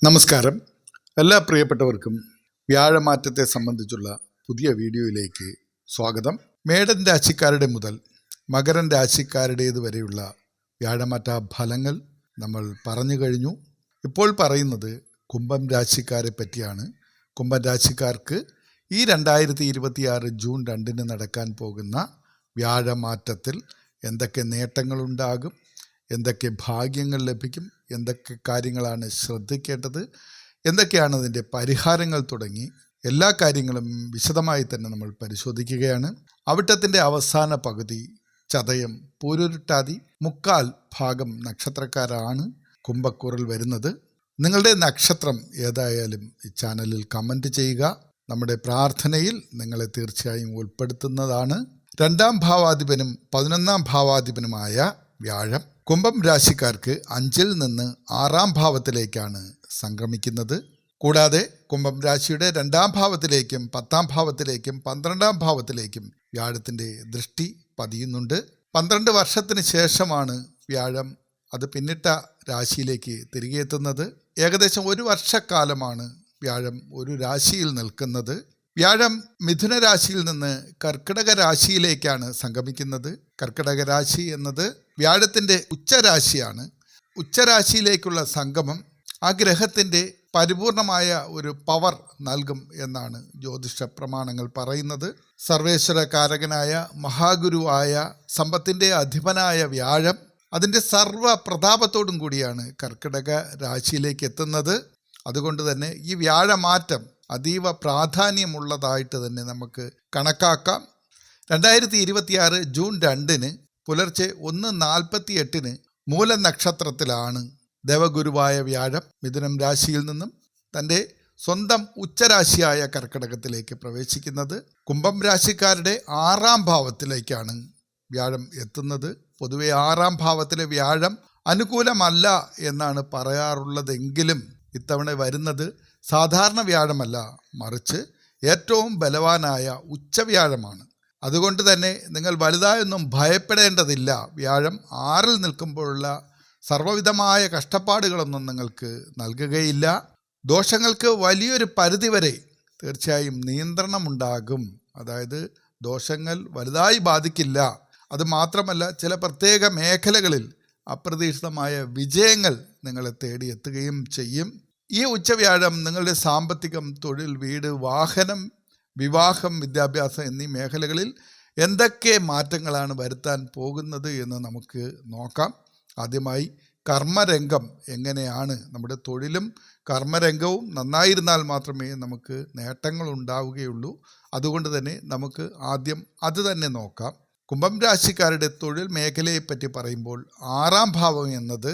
നമസ്കാരം. എല്ലാ പ്രിയപ്പെട്ടവർക്കും വ്യാഴമാറ്റത്തെ സംബന്ധിച്ചുള്ള പുതിയ വീഡിയോയിലേക്ക് സ്വാഗതം. മേടൻ രാശിക്കാരുടെ മുതൽ മകരൻ രാശിക്കാരുടേത് വരെയുള്ള വ്യാഴമാറ്റ ഫലങ്ങൾ നമ്മൾ പറഞ്ഞു കഴിഞ്ഞു. ഇപ്പോൾ പറയുന്നത് കുംഭം രാശിക്കാരെ പറ്റിയാണ്. കുംഭം രാശിക്കാർക്ക് ഈ 2026 ജൂൺ 2 നടക്കാൻ പോകുന്ന വ്യാഴമാറ്റത്തിൽ എന്തൊക്കെ നേട്ടങ്ങളുണ്ടാകും, എന്തൊക്കെ ഭാഗ്യങ്ങൾ ലഭിക്കും, എന്തൊക്കെ കാര്യങ്ങളാണ് ശ്രദ്ധിക്കേണ്ടത്, എന്തൊക്കെയാണ് അതിൻ്റെ പരിഹാരങ്ങൾ തുടങ്ങി എല്ലാ കാര്യങ്ങളും വിശദമായി തന്നെ നമ്മൾ പരിശോധിക്കുകയാണ്. അവിട്ടത്തിൻ്റെ അവസാന പകുതി ചതയം, പൂരുരുട്ടാതി, മുക്കാൽ ഭാഗം നക്ഷത്രക്കാരാണ് കുംഭക്കൂറിൽ വരുന്നത്. നിങ്ങളുടെ നക്ഷത്രം ഏതായാലും ഈ ചാനലിൽ കമൻറ്റ് ചെയ്യുക. നമ്മുടെ പ്രാർത്ഥനയിൽ നിങ്ങളെ തീർച്ചയായും ഉൾപ്പെടുത്തുന്നതാണ്. 2ാം ഭാവാധിപനും 11ാം ഭാവാധിപനുമായ വ്യാഴം കുംഭം രാശിക്കാർക്ക് 5-ൽ നിന്ന് 6ാം ഭാവത്തിലേക്കാണ് സംക്രമിക്കുന്നത്. കൂടാതെ കുംഭം രാശിയുടെ 2ാം ഭാവത്തിലേക്കും 10ാം ഭാവത്തിലേക്കും 12ാം ഭാവത്തിലേക്കും വ്യാഴത്തിൻ്റെ ദൃഷ്ടി പതിയുന്നുണ്ട്. 12 വർഷത്തിന് ശേഷമാണ് വ്യാഴം അത് പിന്നിട്ട രാശിയിലേക്ക് തിരികെ എത്തുന്നത്. ഏകദേശം 1 വർഷക്കാലമാണ് വ്യാഴം ഒരു രാശിയിൽ നിൽക്കുന്നത്. വ്യാഴം മിഥുന രാശിയിൽ നിന്ന് കർക്കിടക രാശിയിലേക്കാണ് സംഗമിക്കുന്നത്. കർക്കിടക രാശി എന്നത് വ്യാഴത്തിൻ്റെ ഉച്ചരാശിയാണ്. ഉച്ചരാശിയിലേക്കുള്ള സംഗമം ആ ഗ്രഹത്തിൻ്റെ പരിപൂർണമായ ഒരു പവർ നൽകും എന്നാണ് ജ്യോതിഷ പ്രമാണങ്ങൾ പറയുന്നത്. സർവേശ്വരകാരകനായ മഹാഗുരുവായ സമ്പത്തിൻ്റെ അധിപനായ വ്യാഴം അതിൻ്റെ സർവ്വ പ്രതാപത്തോടും കൂടിയാണ് കർക്കിടക രാശിയിലേക്ക് എത്തുന്നത്. അതുകൊണ്ട് തന്നെ ഈ വ്യാഴമാറ്റം അതീവ പ്രാധാന്യമുള്ളതായിട്ട് തന്നെ നമുക്ക് കണക്കാക്കാം. 2026 ജൂൺ 2 പുലർച്ചെ 1:48 മൂലനക്ഷത്രത്തിലാണ് ദേവഗുരുവായ വ്യാഴം മിഥുനം രാശിയിൽ നിന്നും തൻ്റെ സ്വന്തം ഉച്ചരാശിയായ കർക്കിടകത്തിലേക്ക് പ്രവേശിക്കുന്നത്. കുംഭം രാശിക്കാരുടെ 6ാം ഭാവത്തിലേക്കാണ് വ്യാഴം എത്തുന്നത്. പൊതുവെ 6ാം ഭാവത്തിലെ വ്യാഴം അനുകൂലമല്ല എന്നാണ് പറയാറുള്ളതെങ്കിലും ഇത്തവണ വരുന്നത് സാധാരണ വ്യാഴമല്ല, മറിച്ച് ഏറ്റവും ബലവാനായ ഉച്ചവ്യാഴമാണ്. അതുകൊണ്ട് തന്നെ നിങ്ങൾ വലുതായൊന്നും ഭയപ്പെടേണ്ടതില്ല. വ്യാഴം 6ൽ നിൽക്കുമ്പോഴുള്ള സർവ്വവിധമായ കഷ്ടപ്പാടുകളൊന്നും നിങ്ങൾക്ക് നൽകുകയില്ല. ദോഷങ്ങൾക്ക് വലിയൊരു പരിധിവരെ തീർച്ചയായും നിയന്ത്രണമുണ്ടാകും. അതായത് ദോഷങ്ങൾ വലുതായി ബാധിക്കില്ല. അതുമാത്രമല്ല, ചില പ്രത്യേക മേഖലകളിൽ അപ്രതീക്ഷിതമായ വിജയങ്ങൾ നിങ്ങളെ തേടിയെത്തുകയും ചെയ്യും. ഈ ഉച്ചവ്യാഴം നിങ്ങളുടെ സാമ്പത്തികം, തൊഴിൽ, വീട്, വാഹനം, വിവാഹം, വിദ്യാഭ്യാസം എന്നീ മേഖലകളിൽ എന്തൊക്കെ മാറ്റങ്ങളാണ് വരുത്താൻ പോകുന്നത് എന്ന് നമുക്ക് നോക്കാം. ആദ്യമായി കർമ്മരംഗം എങ്ങനെയാണ്? നമ്മുടെ തൊഴിലും കർമ്മരംഗവും നന്നായിരുന്നാൽ മാത്രമേ നമുക്ക് നേട്ടങ്ങൾ ഉണ്ടാവുകയുള്ളൂ. അതുകൊണ്ട് തന്നെ നമുക്ക് ആദ്യം അത് തന്നെ നോക്കാം. കുംഭം രാശിക്കാരുടെ തൊഴിൽ മേഖലയെപ്പറ്റി പറയുമ്പോൾ 6ാം ഭാവം എന്നത്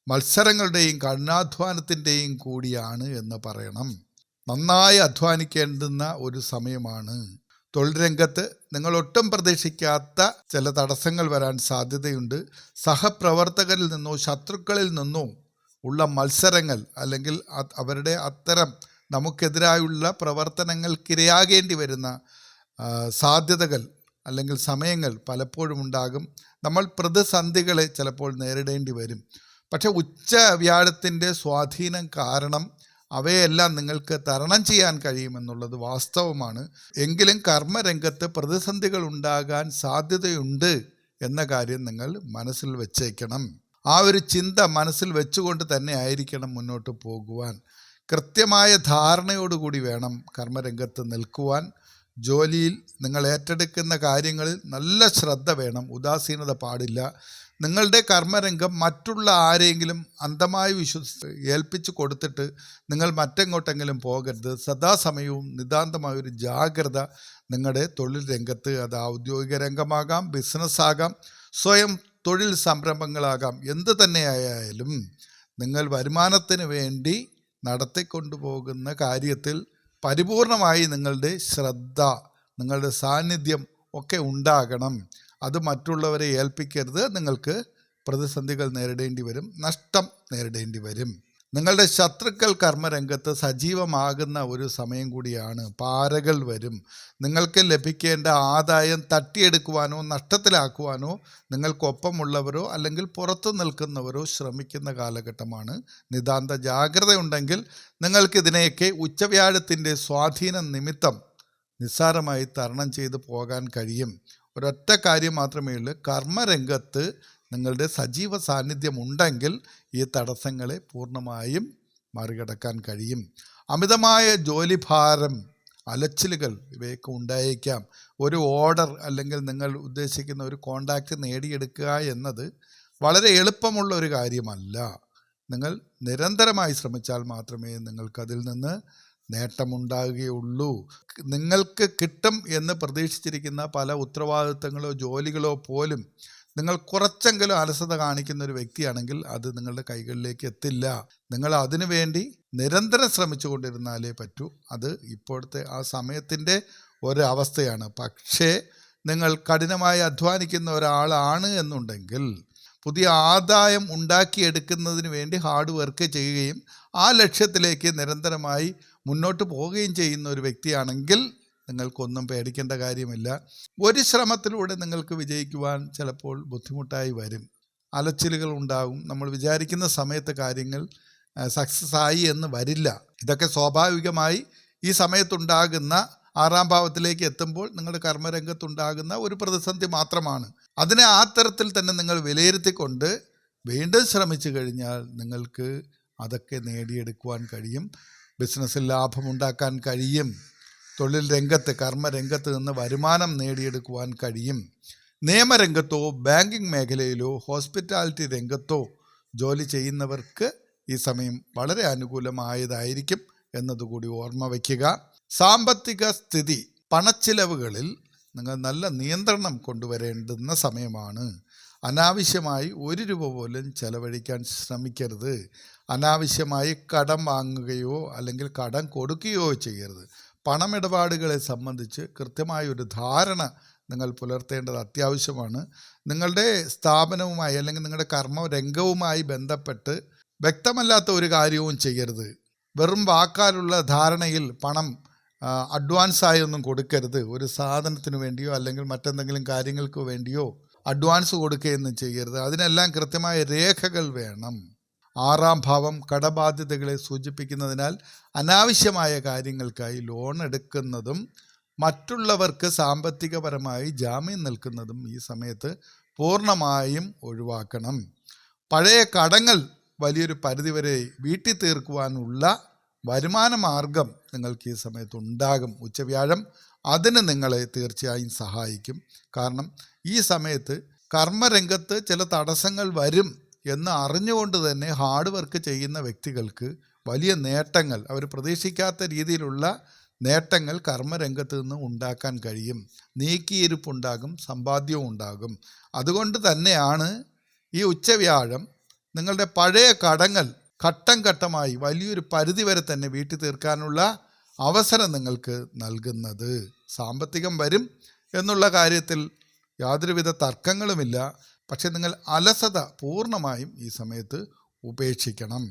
മത്സരങ്ങളുടെയും കഠിനാധ്വാനത്തിൻ്റെയും കൂടിയാണ് എന്ന് പറയണം. നന്നായി അധ്വാനിക്കേണ്ടുന്ന ഒരു സമയമാണ്. തൊഴിൽ രംഗത്ത് നിങ്ങൾ ഒട്ടും പ്രതീക്ഷിക്കാത്ത ചില തടസ്സങ്ങൾ വരാൻ സാധ്യതയുണ്ട്. സഹപ്രവർത്തകരിൽ നിന്നോ ശത്രുക്കളിൽ നിന്നോ ഉള്ള മത്സരങ്ങൾ, അല്ലെങ്കിൽ അവരുടെ അത്തരം നമുക്കെതിരായുള്ള പ്രവർത്തനങ്ങൾക്കിരയാകേണ്ടി വരുന്ന സാധ്യതകൾ അല്ലെങ്കിൽ സമയങ്ങൾ പലപ്പോഴും ഉണ്ടാകും. നമ്മൾ പ്രതിസന്ധികളെ ചിലപ്പോൾ നേരിടേണ്ടി വരും. പക്ഷെ ഉച്ചവ്യാഴത്തിൻ്റെ സ്വാധീനം കാരണം അവയെല്ലാം നിങ്ങൾക്ക് തരണം ചെയ്യാൻ കഴിയുമെന്നുള്ളത് വാസ്തവമാണ്. എങ്കിലും കർമ്മരംഗത്ത് പ്രതിസന്ധികൾ ഉണ്ടാകാൻ സാധ്യതയുണ്ട് എന്ന കാര്യം നിങ്ങൾ മനസ്സിൽ വെച്ചേക്കണം. ആ ഒരു ചിന്ത മനസ്സിൽ വെച്ചുകൊണ്ട് തന്നെ ആയിരിക്കണം മുന്നോട്ട് പോകുവാൻ. കൃത്യമായ ധാരണയോടുകൂടി വേണം കർമ്മരംഗത്ത് നിൽക്കുവാൻ. ജോലിയിൽ നിങ്ങൾ ഏറ്റെടുക്കുന്ന കാര്യങ്ങളിൽ നല്ല ശ്രദ്ധ വേണം, ഉദാസീനത പാടില്ല. നിങ്ങളുടെ കർമ്മരംഗം മറ്റുള്ള ആരെങ്കിലും അന്ധമായി ഏൽപ്പിച്ചു കൊടുത്തിട്ട് നിങ്ങൾ മറ്റെങ്ങോട്ടെങ്കിലും പോകരുത്. സദാസമയവും നിതാന്തമായൊരു ജാഗ്രത നിങ്ങളുടെ തൊഴിൽ രംഗത്ത്, അത് ഔദ്യോഗിക രംഗമാകാം, ബിസിനസ്സാകാം, സ്വയം തൊഴിൽ സംരംഭങ്ങളാകാം, എന്ത് തന്നെയായാലും നിങ്ങൾ വരുമാനത്തിന് വേണ്ടി നടത്തിക്കൊണ്ടുപോകുന്ന കാര്യത്തിൽ പരിപൂർണമായി നിങ്ങളുടെ ശ്രദ്ധ, നിങ്ങളുടെ സാന്നിധ്യം ഒക്കെ ഉണ്ടാകണം. അത് മറ്റുള്ളവരെ ഏൽപ്പിക്കരുത്. നിങ്ങൾക്ക് പ്രതിസന്ധികൾ നേരിടേണ്ടി വരും, നഷ്ടം നേരിടേണ്ടി വരും. നിങ്ങളുടെ ശത്രുക്കൾ കർമ്മരംഗത്ത് സജീവമാകുന്ന ഒരു സമയം കൂടിയാണ്. പാരകൾ വരും. നിങ്ങൾക്ക് ലഭിക്കേണ്ട ആദായം തട്ടിയെടുക്കുവാനോ നഷ്ടത്തിലാക്കുവാനോ നിങ്ങൾക്കൊപ്പമുള്ളവരോ അല്ലെങ്കിൽ പുറത്തു നിൽക്കുന്നവരോ ശ്രമിക്കുന്ന കാലഘട്ടമാണ്. നിതാന്ത ജാഗ്രതയുണ്ടെങ്കിൽ നിങ്ങൾക്കിതിനെയൊക്കെ ഉച്ചവ്യാഴത്തിൻ്റെ സ്വാധീനം നിമിത്തം നിസ്സാരമായി തരണം ചെയ്ത് പോകാൻ കഴിയും. ഒരൊറ്റ കാര്യം മാത്രമേ ഉള്ളൂ, കർമ്മരംഗത്ത് നിങ്ങളുടെ സജീവ സാന്നിധ്യം ഉണ്ടെങ്കിൽ ഈ തടസ്സങ്ങളെ പൂർണ്ണമായും മറികടക്കാൻ കഴിയും. അമിതമായ ജോലിഭാരം, അലച്ചിലുകൾ ഇവയൊക്കെ ഉണ്ടായേക്കാം. ഒരു ഓർഡർ അല്ലെങ്കിൽ നിങ്ങൾ ഉദ്ദേശിക്കുന്ന ഒരു കോണ്ടാക്റ്റ് നേടിയെടുക്കുക എന്നത് വളരെ എളുപ്പമുള്ള ഒരു കാര്യമല്ല. നിങ്ങൾ നിരന്തരമായി ശ്രമിച്ചാൽ മാത്രമേ നിങ്ങൾക്കതിൽ നിന്ന് നേട്ടമുണ്ടാകുകയുള്ളൂ. നിങ്ങൾക്ക് കിട്ടും എന്ന് പ്രതീക്ഷിച്ചിരിക്കുന്ന പല ഉത്തരവാദിത്തങ്ങളോ ജോലികളോ പോലും നിങ്ങൾ കുറച്ചെങ്കിലും അലസത കാണിക്കുന്ന ഒരു വ്യക്തിയാണെങ്കിൽ അത് നിങ്ങളുടെ കൈകളിലേക്ക് എത്തില്ല. നിങ്ങൾ അതിനു വേണ്ടി നിരന്തരം ശ്രമിച്ചു കൊണ്ടിരുന്നാലേ പറ്റൂ. അത് ഇപ്പോഴത്തെ ആ സമയത്തിൻ്റെ ഒരവസ്ഥയാണ്. പക്ഷേ നിങ്ങൾ കഠിനമായി അധ്വാനിക്കുന്ന ഒരാളാണ് എന്നുണ്ടെങ്കിൽ പുതിയ ആദായം ഉണ്ടാക്കിയെടുക്കുന്നതിന് വേണ്ടി ഹാർഡ് വർക്ക് ചെയ്യുകയും ആ ലക്ഷ്യത്തിലേക്ക് നിരന്തരമായി മുന്നോട്ട് പോവുകയും ചെയ്യുന്ന ഒരു വ്യക്തിയാണെങ്കിൽ നിങ്ങൾക്കൊന്നും പേടിക്കേണ്ട കാര്യമില്ല. ഒരു ശ്രമത്തിലൂടെ നിങ്ങൾക്ക് വിജയിക്കുവാൻ ചിലപ്പോൾ ബുദ്ധിമുട്ടായി വരും. അലച്ചിലുകൾ ഉണ്ടാകും. നമ്മൾ വിചാരിക്കുന്ന സമയത്ത് കാര്യങ്ങൾ സക്സസ് ആയി എന്ന് വരില്ല. ഇതൊക്കെ സ്വാഭാവികമായി ഈ സമയത്തുണ്ടാകുന്ന 6-ാം ഭാവത്തിലേക്ക് എത്തുമ്പോൾ നിങ്ങളുടെ കർമ്മരംഗത്തുണ്ടാകുന്ന ഒരു പ്രതിസന്ധി മാത്രമാണ്. അതിനെ ആ തരത്തിൽ തന്നെ നിങ്ങൾ വിലയിരുത്തിക്കൊണ്ട് വീണ്ടും ശ്രമിച്ചു കഴിഞ്ഞാൽ നിങ്ങൾക്ക് അതൊക്കെ നേടിയെടുക്കുവാൻ കഴിയും. ബിസിനസ്സിൽ ലാഭമുണ്ടാക്കാൻ കഴിയും. തൊഴിൽ രംഗത്ത് കർമ്മരംഗത്ത് നിന്ന് വരുമാനം നേടിയെടുക്കുവാൻ കഴിയും. നിയമരംഗത്തോ ബാങ്കിങ് മേഖലയിലോ ഹോസ്പിറ്റാലിറ്റി രംഗത്തോ ജോലി ചെയ്യുന്നവർക്ക് ഈ സമയം വളരെ അനുകൂലമായതായിരിക്കും എന്നതുകൂടി ഓർമ്മ വയ്ക്കുക. സാമ്പത്തിക സ്ഥിതി, പണച്ചിലവുകളിൽ നിങ്ങൾ നല്ല നിയന്ത്രണം കൊണ്ടുവരേണ്ടുന്ന സമയമാണ്. അനാവശ്യമായി 1 രൂപ പോലും ചെലവഴിക്കാൻ ശ്രമിക്കരുത്. അനാവശ്യമായി കടം വാങ്ങുകയോ അല്ലെങ്കിൽ കടം കൊടുക്കുകയോ ചെയ്യരുത്. പണമിടപാടുകളെ സംബന്ധിച്ച് കൃത്യമായൊരു ധാരണ നിങ്ങൾ പുലർത്തേണ്ടത് അത്യാവശ്യമാണ്. നിങ്ങളുടെ സ്ഥാപനവുമായി അല്ലെങ്കിൽ നിങ്ങളുടെ കർമ്മരംഗവുമായി ബന്ധപ്പെട്ട് വ്യക്തമല്ലാത്ത ഒരു കാര്യവും ചെയ്യരുത്. വെറും വാക്കാലുള്ള ധാരണയിൽ പണം അഡ്വാൻസായി ഒന്നും കൊടുക്കരുത്. ഒരു സാധനത്തിന് വേണ്ടിയോ അല്ലെങ്കിൽ മറ്റെന്തെങ്കിലും കാര്യങ്ങൾക്ക് വേണ്ടിയോ അഡ്വാൻസ് കൊടുക്കുകയൊന്നും ചെയ്യരുത്. അതിനെല്ലാം കൃത്യമായ രേഖകൾ വേണം. 6-ാം ഭാവം കടബാധ്യതകളെ സൂചിപ്പിക്കുന്നതിനാൽ അനാവശ്യമായ കാര്യങ്ങൾക്കായി ലോൺ എടുക്കുന്നതും മറ്റുള്ളവർക്ക് സാമ്പത്തികപരമായി ജാമ്യം നിൽക്കുന്നതും ഈ സമയത്ത് പൂർണ്ണമായും ഒഴിവാക്കണം. പഴയ കടങ്ങൾ വലിയൊരു പരിധിവരെ വീട്ടി തീർക്കുവാനുള്ള വരുമാന മാർഗം നിങ്ങൾക്ക് ഈ സമയത്ത് ഉണ്ടാകും. ഉച്ചവ്യാഴം അതിന് നിങ്ങളെ തീർച്ചയായും സഹായിക്കും. കാരണം ഈ സമയത്ത് കർമ്മരംഗത്ത് ചില തടസ്സങ്ങൾ വരും എന്ന് അറിഞ്ഞുകൊണ്ട് തന്നെ ഹാർഡ് വർക്ക് ചെയ്യുന്ന വ്യക്തികൾക്ക് വലിയ നേട്ടങ്ങൾ, അവർ പ്രതീക്ഷിക്കാത്ത രീതിയിലുള്ള നേട്ടങ്ങൾ കർമ്മരംഗത്ത് നിന്ന് ഉണ്ടാക്കാൻ കഴിയും. നീക്കിയിരിപ്പുണ്ടാകും, സമ്പാദ്യവും ഉണ്ടാകും. അതുകൊണ്ട് തന്നെയാണ് ഈ ഉച്ചവ്യാഴം നിങ്ങളുടെ പഴയ കടങ്ങൾ ഘട്ടം ഘട്ടമായി വലിയൊരു പരിധി വരെ തന്നെ വീട്ടി തീർക്കാനുള്ള അവസരം നിങ്ങൾക്ക് നൽകുന്നത്. സാമ്പത്തികം വരും എന്നുള്ള കാര്യത്തിൽ യാതൊരുവിധ തർക്കങ്ങളുമില്ല. പക്ഷെ നിങ്ങൾ അലസത പൂർണ്ണമായും ഈ സമയത്ത് ഉപേക്ഷിക്കണം.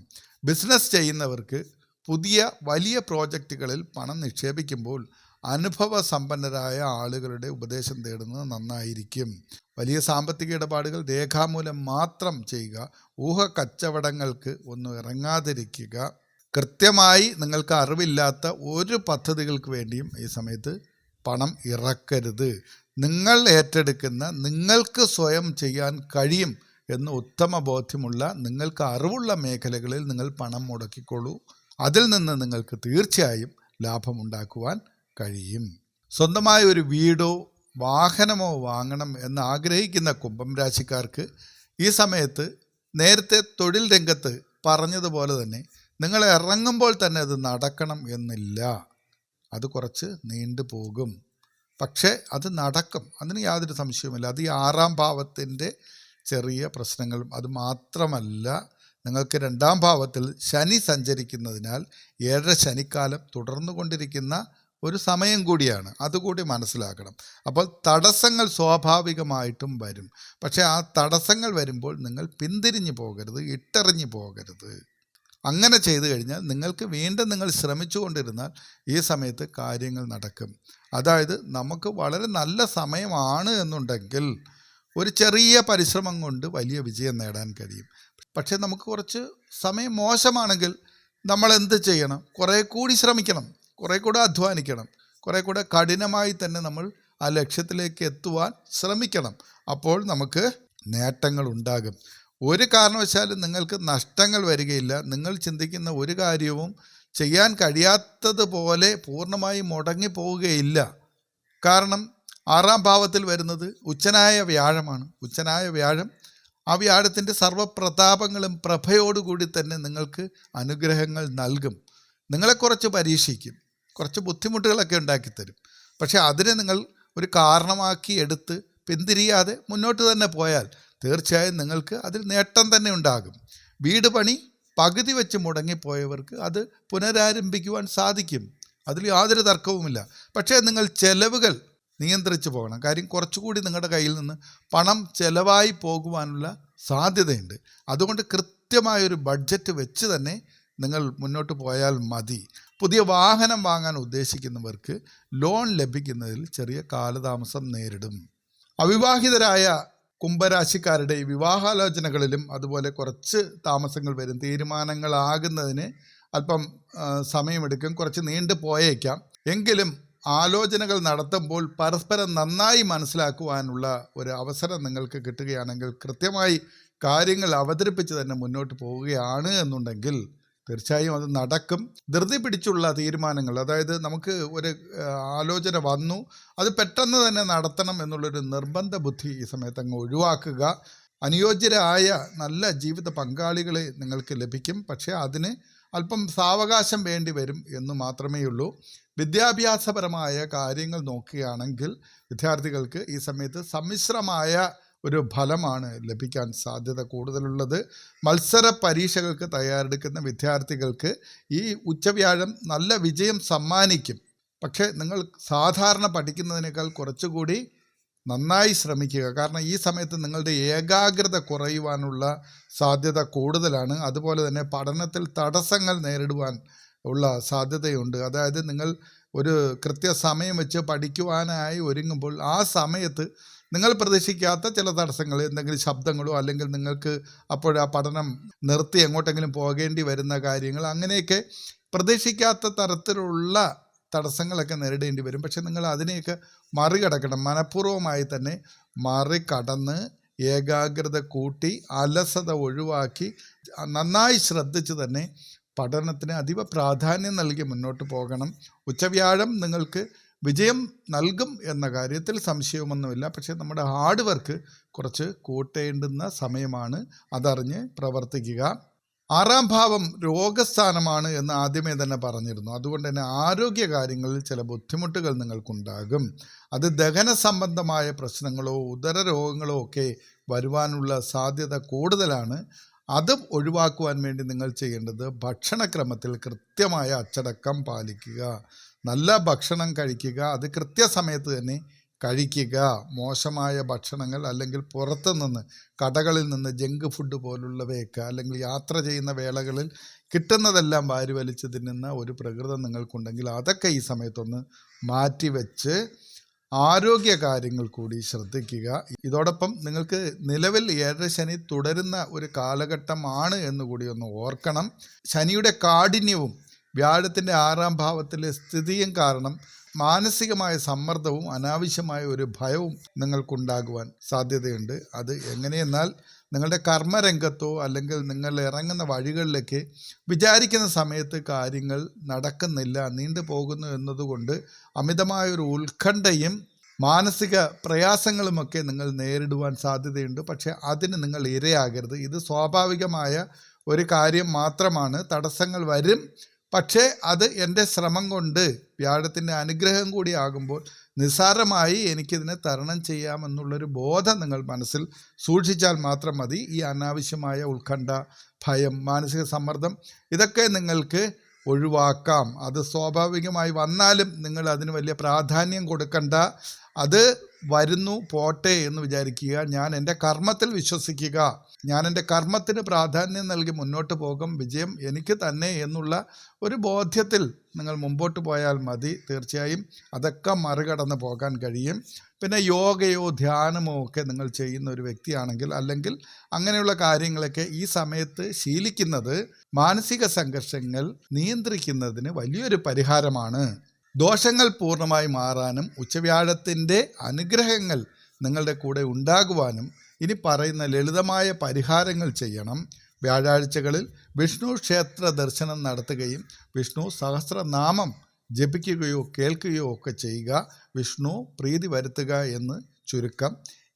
ബിസിനസ് ചെയ്യുന്നവർക്ക് പുതിയ വലിയ പ്രോജക്റ്റുകളിൽ പണം നിക്ഷേപിക്കുമ്പോൾ അനുഭവ സമ്പന്നരായ ആളുകളുടെ ഉപദേശം തേടുന്നത് നന്നായിരിക്കും. വലിയ സാമ്പത്തിക ഇടപാടുകൾ രേഖാമൂലം മാത്രം ചെയ്യുക. ഊഹക്കച്ചവടങ്ങൾക്ക് ഒന്നും ഇറങ്ങാതിരിക്കുക. കൃത്യമായി നിങ്ങൾക്ക് അറിവില്ലാത്ത ഒരു പദ്ധതികൾക്ക് വേണ്ടിയും ഈ സമയത്ത് പണം ഇറക്കരുത്. നിങ്ങൾ ഏറ്റെടുക്കുന്ന, നിങ്ങൾക്ക് സ്വയം ചെയ്യാൻ കഴിയും എന്ന് ഉത്തമ ബോധ്യമുള്ള, നിങ്ങൾക്ക് അറിവുള്ള മേഖലകളിൽ നിങ്ങൾ പണം മുടക്കിക്കൊള്ളൂ. അതിൽ നിന്ന് നിങ്ങൾക്ക് തീർച്ചയായും ലാഭമുണ്ടാക്കുവാൻ കഴിയും. സ്വന്തമായ ഒരു വീടോ വാഹനമോ വാങ്ങണം എന്ന് ആഗ്രഹിക്കുന്ന കുംഭം രാശിക്കാർക്ക് ഈ സമയത്ത് നേരത്തെ തൊഴിൽ രംഗത്ത് പറഞ്ഞതുപോലെ തന്നെ നിങ്ങൾ ഇറങ്ങുമ്പോൾ തന്നെ അത് നടക്കണം എന്നില്ല. അത് കുറച്ച് നീണ്ടു പോകും. പക്ഷേ അത് നടക്കും, അതിന് യാതൊരു സംശയവുമില്ല. അത് ഈ 6-ാം ഭാവത്തിൻ്റെ ചെറിയ പ്രശ്നങ്ങളും, അത് മാത്രമല്ല നിങ്ങൾക്ക് 2-ാം ഭാവത്തിൽ ശനി സഞ്ചരിക്കുന്നതിനാൽ 7 ശനിക്കാലം തുടർന്നു കൊണ്ടിരിക്കുന്ന ഒരു സമയം കൂടിയാണ്. അതുകൂടി മനസ്സിലാക്കണം. അപ്പോൾ തടസ്സങ്ങൾ സ്വാഭാവികമായിട്ടും വരും. പക്ഷേ ആ തടസ്സങ്ങൾ വരുമ്പോൾ നിങ്ങൾ പിന്തിരിഞ്ഞു പോകരുത്, ഇട്ടെറിഞ്ഞു പോകരുത്. അങ്ങനെ ചെയ്തു കഴിഞ്ഞാൽ നിങ്ങൾക്ക് വീണ്ടും നിങ്ങൾ ശ്രമിച്ചു കൊണ്ടിരുന്നാൽ ഈ സമയത്ത് കാര്യങ്ങൾ നടക്കും. അതായത് നമുക്ക് വളരെ നല്ല സമയമാണ് എന്നുണ്ടെങ്കിൽ ഒരു ചെറിയ പരിശ്രമം കൊണ്ട് വലിയ വിജയം നേടാൻ കഴിയും. പക്ഷേ നമുക്ക് കുറച്ച് സമയം മോശമാണെങ്കിൽ നമ്മൾ എന്ത് ചെയ്യണം? കുറേ കൂടി ശ്രമിക്കണം, കുറേ കൂടെ അധ്വാനിക്കണം, കുറേ കൂടെ കഠിനമായി തന്നെ നമ്മൾ ആ ലക്ഷ്യത്തിലേക്ക് എത്തുവാൻ ശ്രമിക്കണം. അപ്പോൾ നമുക്ക് നേട്ടങ്ങൾ ഉണ്ടാകും. ഒരു കാരണവശാലും നിങ്ങൾക്ക് നഷ്ടങ്ങൾ വരികയില്ല. നിങ്ങൾ ചിന്തിക്കുന്ന ഒരു കാര്യവും ചെയ്യാൻ കഴിയാത്തതുപോലെ പൂർണ്ണമായി മുടങ്ങിപ്പോവുകയില്ല. കാരണം 6-ാം ഭാവത്തിൽ വരുന്നത് ഉച്ചനായ വ്യാഴമാണ്. ഉച്ചനായ വ്യാഴം, ആ വ്യാഴത്തിൻ്റെ സർവ്വപ്രതാപങ്ങളും പ്രഭയോടുകൂടി തന്നെ നിങ്ങൾക്ക് അനുഗ്രഹങ്ങൾ നൽകും. നിങ്ങളെ കുറച്ച് പരീക്ഷിക്കും, കുറച്ച് ബുദ്ധിമുട്ടുകളൊക്കെ ഉണ്ടാക്കിത്തരും. പക്ഷേ അതിനെ നിങ്ങൾ ഒരു കാരണമാക്കി എടുത്ത് പിന്തിരിയാതെ മുന്നോട്ട് തന്നെ പോയാൽ തീർച്ചയായും നിങ്ങൾക്ക് അതിൽ നേട്ടം തന്നെ ഉണ്ടാകും. വീട് പണി പകുതി വെച്ച് മുടങ്ങിപ്പോയവർക്ക് അത് പുനരാരംഭിക്കുവാൻ സാധിക്കും, അതിൽ യാതൊരു തർക്കവുമില്ല. പക്ഷേ നിങ്ങൾ ചെലവുകൾ നിയന്ത്രിച്ച് പോകണം. കാര്യം കുറച്ചുകൂടി നിങ്ങളുടെ കയ്യിൽ നിന്ന് പണം ചെലവായി പോകുവാനുള്ള സാധ്യതയുണ്ട്. അതുകൊണ്ട് കൃത്യമായൊരു ബഡ്ജറ്റ് വെച്ച് തന്നെ നിങ്ങൾ മുന്നോട്ട് പോയാൽ മതി. പുതിയ വാഹനം വാങ്ങാൻ ഉദ്ദേശിക്കുന്നവർക്ക് ലോൺ ലഭിക്കുന്നതിൽ ചെറിയ കാലതാമസം നേരിടും. അവിവാഹിതരായ കുംഭരാശിക്കാരുടെ വിവാഹാലോചനകളിലും അതുപോലെ കുറച്ച് താമസങ്ങൾ വരും. തീരുമാനങ്ങളാകുന്നതിന് അല്പം സമയമെടുക്കും, കുറച്ച് നീണ്ടു പോയേക്കാം. എങ്കിലും ആലോചനകൾ നടത്തുമ്പോൾ പരസ്പരം നന്നായി മനസ്സിലാക്കുവാനുള്ള ഒരു അവസരം നിങ്ങൾക്ക് കിട്ടുകയാണെങ്കിൽ, കൃത്യമായി കാര്യങ്ങൾ അവതരിപ്പിച്ച് തന്നെ മുന്നോട്ട് പോവുകയാണ് എന്നുണ്ടെങ്കിൽ തീർച്ചയായും അത് നടക്കും. ധൃതി പിടിച്ചുള്ള തീരുമാനങ്ങൾ, അതായത് നമുക്ക് ഒരു ആലോചന വന്നു, അത് പെട്ടെന്ന് തന്നെ നടത്തണം എന്നുള്ളൊരു നിർബന്ധ ബുദ്ധി ഈ സമയത്ത് അങ്ങ് ഒഴിവാക്കുക. അനുയോജ്യരായ നല്ല ജീവിത പങ്കാളികളെ നിങ്ങൾക്ക് ലഭിക്കും. പക്ഷേ അതിന് അല്പം സാവകാശം വേണ്ടി വരും എന്ന് മാത്രമേ ഉള്ളൂ. വിദ്യാഭ്യാസപരമായ കാര്യങ്ങൾ നോക്കുകയാണെങ്കിൽ വിദ്യാർത്ഥികൾക്ക് ഈ സമയത്ത് സമ്മിശ്രമായ ഒരു ഫലമാണ് ലഭിക്കാൻ സാധ്യത കൂടുതലുള്ളത്. മത്സര പരീക്ഷകൾക്ക് തയ്യാറെടുക്കുന്ന വിദ്യാർത്ഥികൾക്ക് ഈ ഉച്ചവ്യാഴം നല്ല വിജയം സമ്മാനിക്കും. പക്ഷേ നിങ്ങൾ സാധാരണ പഠിക്കുന്നതിനേക്കാൾ കുറച്ചുകൂടി നന്നായി ശ്രമിക്കുക. കാരണം ഈ സമയത്ത് നിങ്ങളുടെ ഏകാഗ്രത കുറയുവാനുള്ള സാധ്യത കൂടുതലാണ്. അതുപോലെ തന്നെ പഠനത്തിൽ തടസ്സങ്ങൾ നേരിടുവാൻ ഉള്ള സാധ്യതയുണ്ട്. അതായത് നിങ്ങൾ ഒരു കൃത്യസമയം വെച്ച് പഠിക്കുവാനായി ഒരുങ്ങുമ്പോൾ ആ സമയത്ത് നിങ്ങൾ പ്രതീക്ഷിക്കാത്ത ചില തടസ്സങ്ങൾ, എന്തെങ്കിലും ശബ്ദങ്ങളോ അല്ലെങ്കിൽ നിങ്ങൾക്ക് അപ്പോൾ ആ പഠനം നിർത്തി എങ്ങോട്ടെങ്കിലും പോകേണ്ടി വരുന്ന കാര്യങ്ങൾ, അങ്ങനെയൊക്കെ പ്രതീക്ഷിക്കാത്ത തരത്തിലുള്ള തടസ്സങ്ങളൊക്കെ നേരിടേണ്ടി വരും. പക്ഷെ നിങ്ങൾ അതിനെയൊക്കെ മറികടക്കണം. മനഃപൂർവ്വമായി തന്നെ മറികടന്ന് ഏകാഗ്രത കൂട്ടി അലസത ഒഴിവാക്കി നന്നായി ശ്രദ്ധിച്ച് തന്നെ പഠനത്തിന് അതീവ പ്രാധാന്യം നൽകി മുന്നോട്ട് പോകണം. ഉച്ചവ്യാഴം നിങ്ങൾക്ക് വിജയം നൽകും എന്ന കാര്യത്തിൽ സംശയമൊന്നുമില്ല. പക്ഷേ നമ്മുടെ ഹാർഡ് വർക്ക് കുറച്ച് കൂട്ടേണ്ടുന്ന സമയമാണ്, അതറിഞ്ഞ് പ്രവർത്തിക്കുക. 6-ാം ഭാവം രോഗസ്ഥാനമാണ് എന്ന് ആദ്യമേ തന്നെ പറഞ്ഞിരുന്നു. അതുകൊണ്ട് തന്നെ ആരോഗ്യ കാര്യങ്ങളിൽ ചില ബുദ്ധിമുട്ടുകൾ നിങ്ങൾക്കുണ്ടാകും. അത് ദഹന സംബന്ധമായ പ്രശ്നങ്ങളോ ഉദര രോഗങ്ങളോ ഒക്കെ വരുവാനുള്ള സാധ്യത കൂടുതലാണ്. അതും ഒഴിവാക്കുവാൻ വേണ്ടി നിങ്ങൾ ചെയ്യേണ്ടത് ഭക്ഷണക്രമത്തിൽ കൃത്യമായ അച്ചടക്കം പാലിക്കുക. നല്ല ഭക്ഷണം കഴിക്കുക, അത് കൃത്യസമയത്ത് തന്നെ കഴിക്കുക. മോശമായ ഭക്ഷണങ്ങൾ അല്ലെങ്കിൽ പുറത്തു നിന്ന് കടകളിൽ നിന്ന് ജങ്ക് ഫുഡ് പോലുള്ളവയൊക്കെ, അല്ലെങ്കിൽ യാത്ര ചെയ്യുന്ന വേളകളിൽ കിട്ടുന്നതെല്ലാം വാരി വലിച്ച് തിന്നുന്ന ഒരു പ്രകൃതം നിങ്ങൾക്കുണ്ടെങ്കിൽ അതൊക്കെ ഈ സമയത്തൊന്ന് മാറ്റിവെച്ച് ആരോഗ്യ കാര്യങ്ങൾ കൂടി ശ്രദ്ധിക്കുക. ഇതോടൊപ്പം നിങ്ങൾക്ക് നിലവിൽ 7 ശനി തുടരുന്ന ഒരു കാലഘട്ടമാണ് എന്നുകൂടി ഒന്ന് ഓർക്കണം. ശനിയുടെ കാഠിന്യവും വ്യാഴത്തിൻ്റെ 6-ാം ഭാവത്തിലെ സ്ഥിതിയും കാരണം മാനസികമായ സമ്മർദ്ദവും അനാവശ്യമായ ഒരു ഭയവും നിങ്ങൾക്കുണ്ടാകുവാൻ സാധ്യതയുണ്ട്. അത് എങ്ങനെയെന്നാൽ നിങ്ങളുടെ കർമ്മരംഗത്തോ അല്ലെങ്കിൽ നിങ്ങൾ ഇറങ്ങുന്ന വഴികളിലേക്ക് വിചാരിക്കുന്ന സമയത്ത് കാര്യങ്ങൾ നടക്കുന്നില്ല, നീണ്ടു പോകുന്നു എന്നതുകൊണ്ട് അമിതമായൊരു ഉത്കണ്ഠയും മാനസിക പ്രയാസങ്ങളുമൊക്കെ നിങ്ങൾ നേരിടുവാൻ സാധ്യതയുണ്ട്. പക്ഷേ അതിന് നിങ്ങൾ ഇരയാകരുത്. ഇത് സ്വാഭാവികമായ ഒരു കാര്യം മാത്രമാണ്. തടസ്സങ്ങൾ വരും, പക്ഷേ അത് എൻ്റെ ശ്രമം കൊണ്ട് വ്യാഴത്തിൻ്റെ അനുഗ്രഹം കൂടി ആകുമ്പോൾ നിസ്സാരമായി എനിക്കിതിനെ തരണം ചെയ്യാമെന്നുള്ളൊരു ബോധം നിങ്ങൾ മനസ്സിൽ സൂക്ഷിച്ചാൽ മാത്രം മതി. ഈ അനാവശ്യമായ ഉത്കണ്ഠ, ഭയം, മാനസിക സമ്മർദ്ദം ഇതൊക്കെ നിങ്ങൾക്ക് ഒഴിവാക്കാം. അത് സ്വാഭാവികമായി വന്നാലും നിങ്ങൾ അതിന് വലിയ പ്രാധാന്യം കൊടുക്കണ്ട. അത് വരുന്നു പോട്ടെ എന്ന് വിചാരിക്കുക. ഞാൻ എൻ്റെ കർമ്മത്തിൽ വിശ്വസിക്കുക. ഞാൻ എൻ്റെ കർമ്മത്തിന് പ്രാധാന്യം നൽകി മുന്നോട്ട് പോകും. വിജയം എനിക്ക് തന്നെ എന്നുള്ള ഒരു ബോധ്യത്തിൽ നിങ്ങൾ മുമ്പോട്ട് പോയാൽ മതി. തീർച്ചയായും അതൊക്കെ മറികടന്ന് പോകാൻ കഴിയും. പിന്നെ യോഗയോ ധ്യാനമോ ഒക്കെ നിങ്ങൾ ചെയ്യുന്ന ഒരു വ്യക്തിയാണെങ്കിൽ, അല്ലെങ്കിൽ അങ്ങനെയുള്ള കാര്യങ്ങളൊക്കെ ഈ സമയത്ത് ശീലിക്കുന്നത് മാനസിക സംഘർഷങ്ങൾ നിയന്ത്രിക്കുന്നതിന് വലിയൊരു പരിഹാരമാണ്. ദോഷങ്ങൾ പൂർണ്ണമായി മാറാനും ഉച്ചവ്യാഴത്തിൻ്റെ അനുഗ്രഹങ്ങൾ നിങ്ങളുടെ കൂടെ ഉണ്ടാകുവാനും ഇനി പറയുന്ന ലളിതമായ പരിഹാരങ്ങൾ ചെയ്യണം. വ്യാഴാഴ്ചകളിൽ വിഷ്ണു ക്ഷേത്ര ദർശനം നടത്തുകയും വിഷ്ണു സഹസ്രനാമം ജപിക്കുകയോ കേൾക്കുകയോ ഒക്കെ ചെയ്യുക. വിഷ്ണു പ്രീതി വരുത്തുക എന്ന് ചുരുക്കം.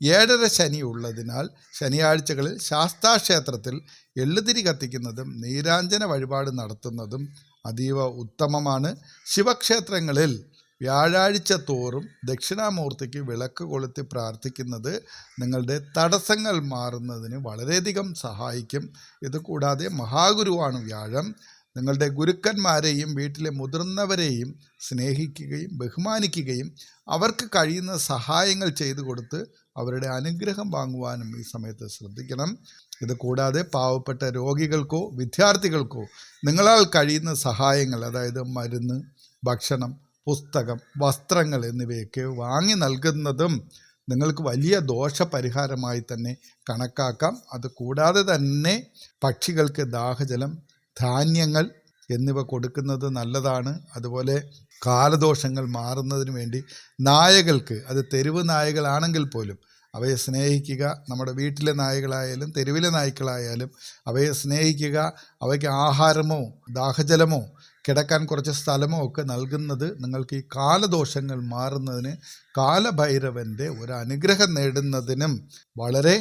7:30 ശനി ഉള്ളതിനാൽ ശനിയാഴ്ചകളിൽ ശാസ്താക്ഷേത്രത്തിൽ എള്ളുതിരി കത്തിക്കുന്നതും നീരാഞ്ജന വഴിപാട് നടത്തുന്നതും അതീവ ഉത്തമമാണ്. ശിവക്ഷേത്രങ്ങളിൽ വ്യാഴാഴ്ച തോറും ദക്ഷിണാമൂർത്തിക്ക് വിളക്ക് കൊളുത്തി പ്രാർത്ഥിക്കുന്നത് നിങ്ങളുടെ തടസ്സങ്ങൾ മാറുന്നതിന് വളരെയധികം സഹായിക്കും. ഇതുകൂടാതെ മഹാഗുരുവാണ് വ്യാഴം. നിങ്ങളുടെ ഗുരുക്കന്മാരെയും വീട്ടിലെ മുതിർന്നവരെയും സ്നേഹിക്കുകയും ബഹുമാനിക്കുകയും അവർക്ക് കഴിയുന്ന സഹായങ്ങൾ ചെയ്തു കൊടുത്ത് അവരുടെ അനുഗ്രഹം വാങ്ങുവാനും ഈ സമയത്ത് ശ്രദ്ധിക്കണം. ഇത് കൂടാതെ പാവപ്പെട്ട രോഗികൾക്കോ വിദ്യാർത്ഥികൾക്കോ നിങ്ങളാൽ കഴിയുന്ന സഹായങ്ങൾ, അതായത് മരുന്ന്, ഭക്ഷണം, പുസ്തകം, വസ്ത്രങ്ങൾ എന്നിവയൊക്കെ വാങ്ങി നൽകുന്നതും നിങ്ങൾക്ക് വലിയ ദോഷപരിഹാരമായി തന്നെ കണക്കാക്കാം. അത് കൂടാതെ തന്നെ പക്ഷികൾക്ക് ദാഹജലം, ധാന്യങ്ങൾ എന്നിവ കൊടുക്കുന്നത് നല്ലതാണ്. അതുപോലെ കാലദോഷങ്ങൾ മാറുന്നതിന് വേണ്ടി നായകൾക്ക്, അത് തെരുവ് നായകളാണെങ്കിൽ പോലും അവയെ സ്നേഹിക്കുക. നമ്മുടെ വീട്ടിലെ നായകളായാലും തെരുവിലെ നായ്ക്കളായാലും അവയെ സ്നേഹിക്കുക. അവയ്ക്ക് ആഹാരമോ ദാഹജലമോ കിടക്കാൻ കുറച്ച് സ്ഥലമോ ഒക്കെ നൽകുന്നത് നിങ്ങൾക്ക് ഈ കാലദോഷങ്ങൾ മാറുന്നതിന്, കാലഭൈരവൻ്റെ ഒരു അനുഗ്രഹം നേടുന്നതിനും വളരെ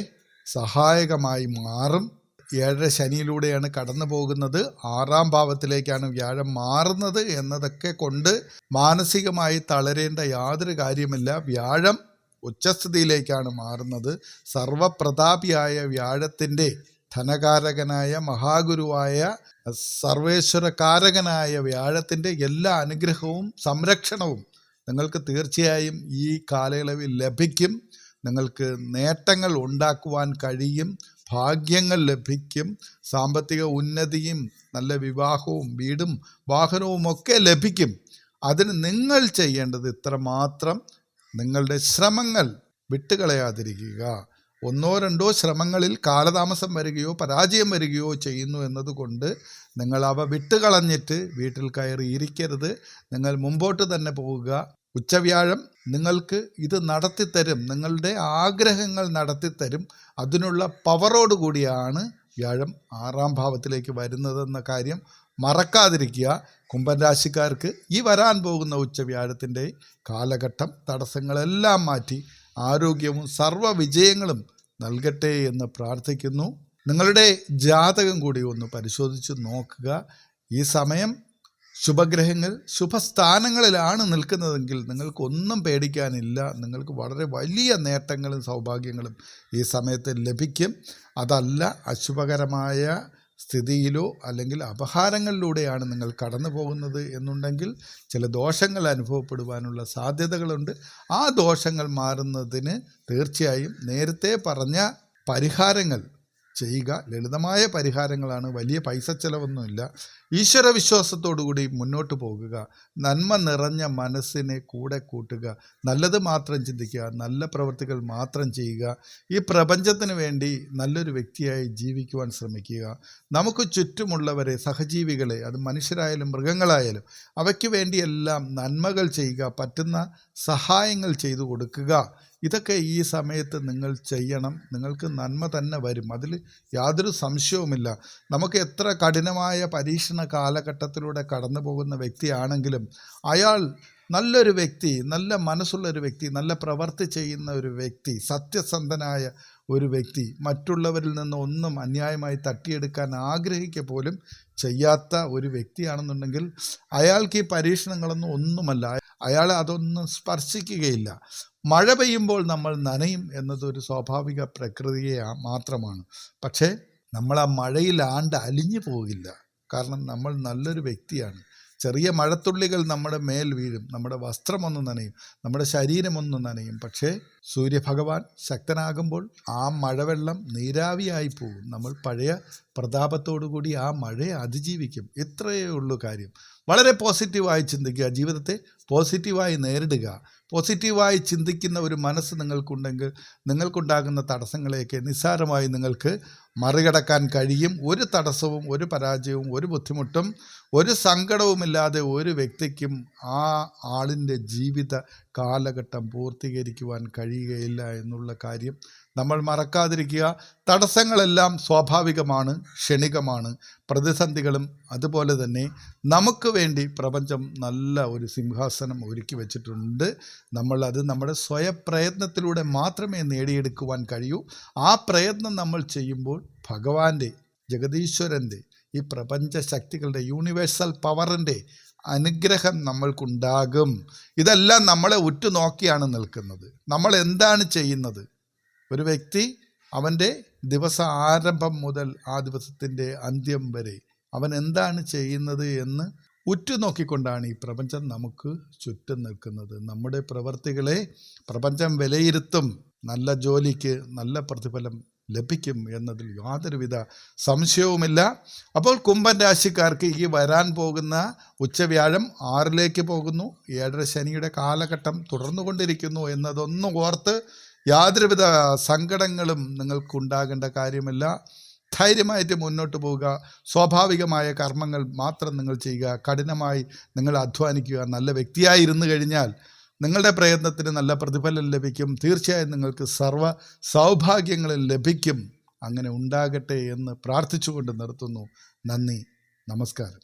സഹായകമായി മാറും. 7:30 ശനിയിലൂടെയാണ് കടന്നു പോകുന്നത്. 6-ാം ഭാവത്തിലേക്കാണ് വ്യാഴം മാറുന്നത് എന്നതൊക്കെ കൊണ്ട് മാനസികമായി തളരേണ്ട യാതൊരു കാര്യമില്ല. വ്യാഴം ഉച്ചസ്ഥിതിയിലേക്കാണ് മാറുന്നത്. സർവപ്രതാപിയായ വ്യാഴത്തിൻ്റെ, ധനകാരകനായ മഹാഗുരുവായ സർവേശ്വരകാരകനായ വ്യാഴത്തിൻ്റെ എല്ലാ അനുഗ്രഹവും സംരക്ഷണവും നിങ്ങൾക്ക് തീർച്ചയായും ഈ കാലയളവിൽ ലഭിക്കും. നിങ്ങൾക്ക് നേട്ടങ്ങൾ ഉണ്ടാക്കുവാൻ കഴിയും. ഭാഗ്യങ്ങൾ ലഭിക്കും. സാമ്പത്തിക ഉന്നതിയും നല്ല വിവാഹവും വീടും വാഹനവും ഒക്കെ ലഭിക്കും. അതിന് നിങ്ങൾ ചെയ്യേണ്ടത് ഇത്രമാത്രം: നിങ്ങളുടെ ശ്രമങ്ങൾ വിട്ടുകളയാതിരിക്കുക. 1-2 ശ്രമങ്ങളിൽ കാലതാമസം വരികയോ പരാജയം വരികയോ ചെയ്യുന്നു എന്നതുകൊണ്ട് നിങ്ങൾ അവ വിട്ടുകളഞ്ഞിട്ട് വീട്ടിൽ കയറി ഇരിക്കരുത്. നിങ്ങൾ മുമ്പോട്ട് തന്നെ പോവുക. ഉച്ചവ്യാഴം നിങ്ങൾക്ക് ഇത് നടത്തിത്തരും. നിങ്ങളുടെ ആഗ്രഹങ്ങൾ നടത്തിത്തരും. അതിനുള്ള പവറോടുകൂടിയാണ് വ്യാഴം 6-ാം ഭാവത്തിലേക്ക് വരുന്നതെന്ന കാര്യം മറക്കാതിരിക്കുക. കുംഭൻ രാശിക്കാർക്ക് ഈ വരാൻ പോകുന്ന ഉച്ചവ്യാഴത്തിൻ്റെ കാലഘട്ടം തടസ്സങ്ങളെല്ലാം മാറ്റി ആരോഗ്യവും സർവ്വ വിജയങ്ങളും നൽകട്ടെ എന്ന് പ്രാർത്ഥിക്കുന്നു. നിങ്ങളുടെ ജാതകം കൂടി ഒന്ന് പരിശോധിച്ച് നോക്കുക. ഈ സമയം ശുഭഗ്രഹങ്ങൾ ശുഭസ്ഥാനങ്ങളിലാണ് നിൽക്കുന്നതെങ്കിൽ നിങ്ങൾക്കൊന്നും പേടിക്കാനില്ല. നിങ്ങൾക്ക് വളരെ വലിയ നേട്ടങ്ങളും സൗഭാഗ്യങ്ങളും ഈ സമയത്ത് ലഭിക്കും. അതല്ല, അശുഭകരമായ സ്ഥിതിയിലോ അല്ലെങ്കിൽ അപഹാരങ്ങളിലൂടെയാണ് നിങ്ങൾ കടന്നു പോകുന്നത് എന്നുണ്ടെങ്കിൽ ചില ദോഷങ്ങൾ അനുഭവപ്പെടുവാനുള്ള സാധ്യതകളുണ്ട്. ആ ദോഷങ്ങൾ മാറുന്നതിന് തീർച്ചയായും നേരത്തെ പറഞ്ഞ പരിഹാരങ്ങൾ ചെയ്യുക. ലളിതമായ പരിഹാരങ്ങളാണ്, വലിയ പൈസ ചിലവൊന്നുമില്ല. ഈശ്വരവിശ്വാസത്തോടുകൂടി മുന്നോട്ട് പോകുക. നന്മ നിറഞ്ഞ മനസ്സിനെ കൂടെ കൂട്ടുക. നല്ലത് മാത്രം ചിന്തിക്കുക. നല്ല പ്രവൃത്തികൾ മാത്രം ചെയ്യുക. ഈ പ്രപഞ്ചത്തിന് വേണ്ടി നല്ലൊരു വ്യക്തിയായി ജീവിക്കുവാൻ ശ്രമിക്കുക. നമുക്ക് ചുറ്റുമുള്ളവരെ, സഹജീവികളെ, അത് മനുഷ്യരായാലും മൃഗങ്ങളായാലും അവയ്ക്ക് വേണ്ടിയെല്ലാം നന്മകൾ ചെയ്യുക. പറ്റുന്ന സഹായങ്ങൾ ചെയ്തു കൊടുക്കുക. ഇതൊക്കെ ഈ സമയത്ത് നിങ്ങൾ ചെയ്യണം. നിങ്ങൾക്ക് നന്മ തന്നെ വരും. അതിൽ യാതൊരു സംശയവുമില്ല. നമുക്ക് എത്ര കഠിനമായ പരീക്ഷണ കാലഘട്ടത്തിലൂടെ കടന്നു പോകുന്ന വ്യക്തിയാണെങ്കിലും അയാൾ നല്ലൊരു വ്യക്തി, നല്ല മനസ്സുള്ളൊരു വ്യക്തി, നല്ല പ്രവൃത്തി ചെയ്യുന്ന ഒരു വ്യക്തി, സത്യസന്ധനായ ഒരു വ്യക്തി, മറ്റുള്ളവരിൽ നിന്ന് ഒന്നും അന്യായമായി തട്ടിയെടുക്കാൻ ആഗ്രഹിക്കുക പോലും ചെയ്യാത്ത ഒരു വ്യക്തിയാണെന്നുണ്ടെങ്കിൽ അയാൾക്ക് ഈ പരീക്ഷണങ്ങളൊന്നും ഒന്നുമല്ല. അയാൾ അതൊന്നും സ്പർശിക്കുകയില്ല. മഴ പെയ്യുമ്പോൾ നമ്മൾ നനയും എന്നതൊരു സ്വാഭാവിക പ്രക്രിയ മാത്രമാണ്. പക്ഷേ നമ്മൾ ആ മഴയിൽ അലിഞ്ഞു പോകില്ല. കാരണം നമ്മൾ നല്ലൊരു വ്യക്തിയാണ്. ചെറിയ മഴത്തുള്ളികൾ നമ്മുടെ മേൽ വീഴും, നമ്മുടെ വസ്ത്രമൊന്നും നനയും, നമ്മുടെ ശരീരമൊന്നും നനയും. പക്ഷേ സൂര്യഭഗവാൻ ശക്തനാകുമ്പോൾ ആ മഴവെള്ളം നീരാവിയായി പോകും. നമ്മൾ പഴയ പ്രതാപത്തോടു കൂടി ആ മഴയെ അതിജീവിക്കും. ഇത്രയേ ഉള്ളൂ കാര്യം. വളരെ പോസിറ്റീവായി ചിന്തിക്കുക, ജീവിതത്തെ പോസിറ്റീവായി നേരിടുക. പോസിറ്റീവായി ചിന്തിക്കുന്ന ഒരു മനസ്സ് നിങ്ങൾക്കുണ്ടെങ്കിൽ നിങ്ങൾക്കുണ്ടാകുന്ന തടസ്സങ്ങളെയൊക്കെ നിസ്സാരമായി നിങ്ങൾക്ക് മറികടക്കാൻ കഴിയും. ഒരു തടസ്സവും ഒരു പരാജയവും ഒരു ബുദ്ധിമുട്ടും ഒരു സങ്കടവുമില്ലാതെ ഒരു വ്യക്തിക്കും ആ ആളിൻ്റെ ജീവിത കാലഘട്ടം പൂർത്തീകരിക്കുവാൻ കഴിയുകയില്ല എന്നുള്ള കാര്യം നമ്മൾ മറക്കാതിരിക്കുക. തടസ്സങ്ങളെല്ലാം സ്വാഭാവികമാണ്, ക്ഷണികമാണ്. പ്രതിസന്ധികളും അതുപോലെ തന്നെ നമുക്ക് വേണ്ടി പ്രപഞ്ചം നല്ല ഒരു സിംഹാസനം ഒരുക്കി വച്ചിട്ടുണ്ട്. നമ്മളത് നമ്മുടെ സ്വയപ്രയത്നത്തിലൂടെ മാത്രമേ നേടിയെടുക്കുവാൻ കഴിയൂ. ആ പ്രയത്നം നമ്മൾ ചെയ്യുമ്പോൾ ഭഗവാന്റെ, ജഗദീശ്വരൻ്റെ, ഈ പ്രപഞ്ച ശക്തികളുടെ, യൂണിവേഴ്സൽ പവറിൻ്റെ അനുഗ്രഹം നമ്മൾക്കുണ്ടാകും. ഇതെല്ലാം നമ്മളെ ഉറ്റുനോക്കിയാണ് നിൽക്കുന്നത്. നമ്മൾ എന്താണ് ചെയ്യുന്നത്? ഒരു വ്യക്തി അവൻ്റെ ദിവസ ആരംഭം മുതൽ ആ ദിവസത്തിൻ്റെ അന്ത്യം വരെ അവൻ എന്താണ് ചെയ്യുന്നത് എന്ന് ഉറ്റുനോക്കിക്കൊണ്ടാണ് ഈ പ്രപഞ്ചം നമുക്ക് ചുറ്റും നിൽക്കുന്നത്. നമ്മുടെ പ്രവർത്തികളെ പ്രപഞ്ചം വിലയിരുത്തും. നല്ല ജോലിക്ക് നല്ല പ്രതിഫലം ലഭിക്കും എന്നതിൽ യാതൊരുവിധ സംശയവുമില്ല. അപ്പോൾ കുംഭൻ രാശിക്കാർക്ക് ഈ വരാൻ പോകുന്ന ഉച്ചവ്യാഴം 6ലേക്ക് പോകുന്നു, 7.5 ശനിയുടെ കാലഘട്ടം തുടർന്നുകൊണ്ടിരിക്കുന്നു എന്നതൊന്നും ഓർത്ത് യാതൊരുവിധ സങ്കടങ്ങളും നിങ്ങൾക്കുണ്ടാകേണ്ട കാര്യമില്ല. ധൈര്യമായിട്ട് മുന്നോട്ട് പോവുക. സ്വാഭാവികമായ കർമ്മങ്ങൾ മാത്രം നിങ്ങൾ ചെയ്യുക. കഠിനമായി നിങ്ങൾ അധ്വാനിക്കുക. നല്ല വ്യക്തിയായിരുന്നു കഴിഞ്ഞാൽ നിങ്ങളുടെ പ്രയത്നത്തിന് നല്ല പ്രതിഫലം ലഭിക്കും. തീർച്ചയായും നിങ്ങൾക്ക് സർവ്വ സൗഭാഗ്യങ്ങളും ലഭിക്കും. അങ്ങനെ ഉണ്ടാകട്ടെ എന്ന് പ്രാർത്ഥിച്ചുകൊണ്ട് നിർത്തുന്നു. നന്ദി, നമസ്കാരം.